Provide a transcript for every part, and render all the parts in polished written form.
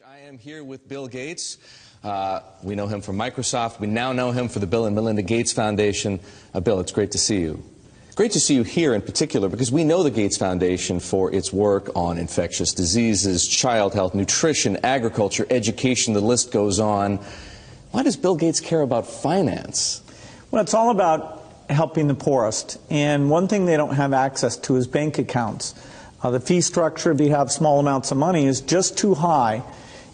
I am here with Bill Gates. We know him from Microsoft. We now know him for the Bill and Melinda Gates Foundation. Bill, it's great to see you. Great to see you here in particular because we know the Gates Foundation for its work on infectious diseases, child health, nutrition, agriculture, education, the list goes on. Why does Bill Gates care about finance? Well, it's all about helping the poorest. And one thing they don't have access to is bank accounts. The fee structure, if you have small amounts of money, is just too high.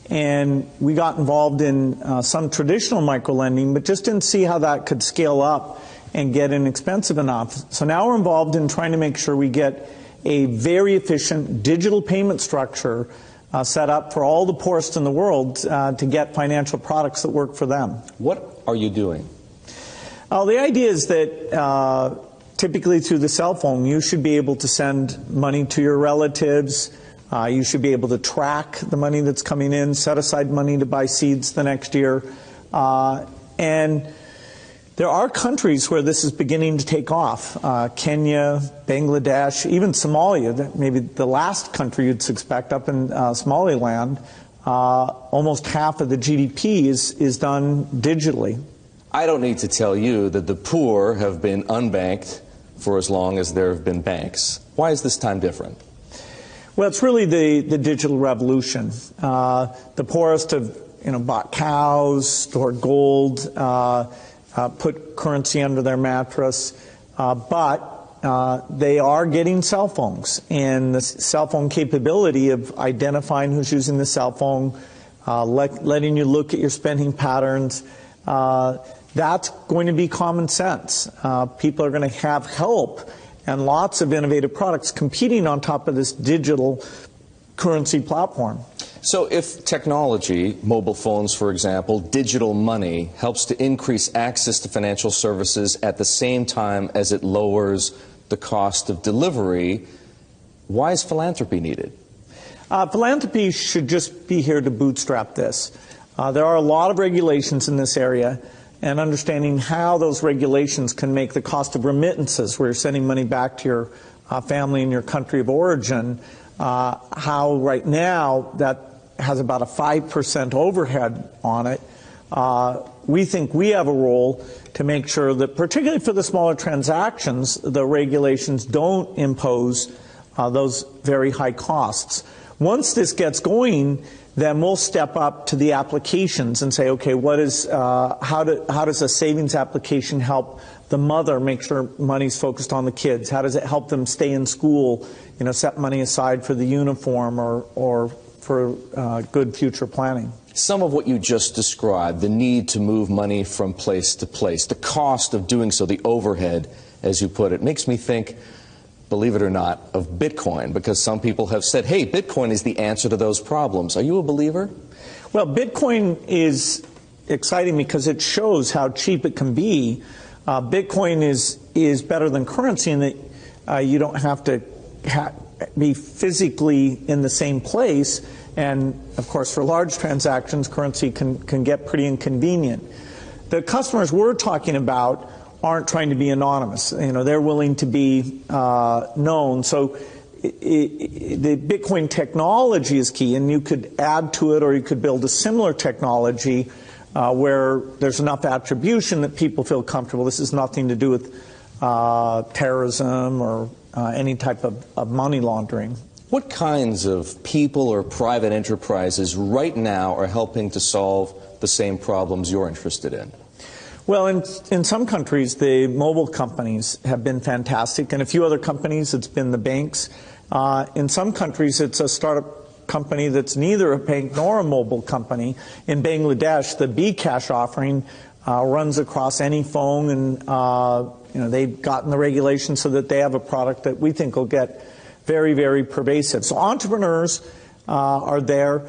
And we got involved in some traditional microlending, but just didn't see how that could scale up and get inexpensive enough. So now we're involved in trying to make sure we get a very efficient digital payment structure set up for all the poorest in the world to get financial products that work for them. What are you doing? The idea is that typically through the cell phone, you should be able to send money to your relatives. You should be able to track the money that's coming in, set aside money to buy seeds the next year. And there are countries where this is beginning to take off. Kenya, Bangladesh, even Somalia, maybe the last country you'd suspect up in Somaliland. Almost half of the GDP is done digitally. I don't need to tell you that the poor have been unbanked for as long as there have been banks. Why is this time different? Well, it's really the digital revolution. The poorest have bought cows, stored gold, put currency under their mattress, but they are getting cell phones. And the cell phone capability of identifying who's using the cell phone, letting you look at your spending patterns, that's going to be common sense. People are going to have help and lots of innovative products competing on top of this digital currency platform. So if technology, mobile phones for example, digital money, helps to increase access to financial services at the same time as it lowers the cost of delivery, why is philanthropy needed? Philanthropy should just be here to bootstrap this. There are a lot of regulations in this area, and understanding how those regulations can make the cost of remittances, where you're sending money back to your family in your country of origin, how right now that has about a 5% overhead on it. We think we have a role to make sure that, particularly for the smaller transactions, the regulations don't impose those very high costs. Once this gets going, then we'll step up to the applications and say, okay, how does a savings application help the mother make sure money's focused on the kids? How does it help them stay in school, set money aside for the uniform or for good future planning? Some of what you just described, the need to move money from place to place, the cost of doing so, the overhead, as you put it, makes me think, believe it or not, of Bitcoin, because some people have said, hey, Bitcoin is the answer to those problems. Are you a believer? Well, Bitcoin is exciting because it shows how cheap it can be. Bitcoin is better than currency in that you don't have to be physically in the same place. And, of course, for large transactions, currency can get pretty inconvenient. The customers we're talking about aren't trying to be anonymous. They're willing to be known. So the Bitcoin technology is key, and you could add to it or you could build a similar technology where there's enough attribution that people feel comfortable. This has nothing to do with terrorism or any type of money laundering. What kinds of people or private enterprises right now are helping to solve the same problems you're interested in? Well, in some countries, the mobile companies have been fantastic. In a few other companies, it's been the banks. In some countries, it's a startup company that's neither a bank nor a mobile company. In Bangladesh, the bKash offering runs across any phone, and they've gotten the regulations so that they have a product that we think will get very, very pervasive. So entrepreneurs are there.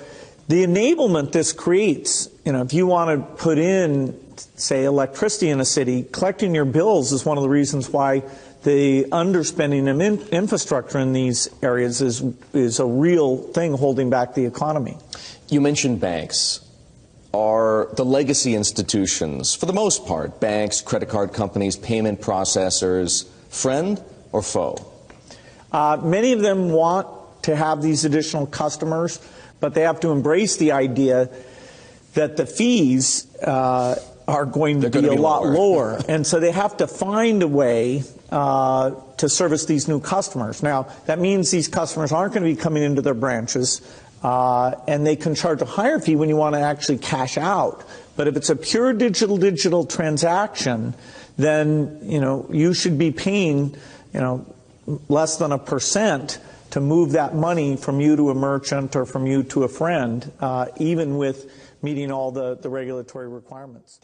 The enablement this creates, if you want to put in, say, electricity in a city, collecting your bills is one of the reasons why the underspending of infrastructure in these areas is a real thing holding back the economy. You mentioned banks. Are the legacy institutions, for the most part, banks, credit card companies, payment processors, friend or foe? Many of them want to have these additional customers, but they have to embrace the idea that the fees are going to be a lot lower. And so they have to find a way to service these new customers. Now, that means these customers aren't going to be coming into their branches, and they can charge a higher fee when you want to actually cash out. But if it's a pure digital transaction, then you should be paying less than 1% to move that money from you to a merchant or from you to a friend, even with meeting all the regulatory requirements.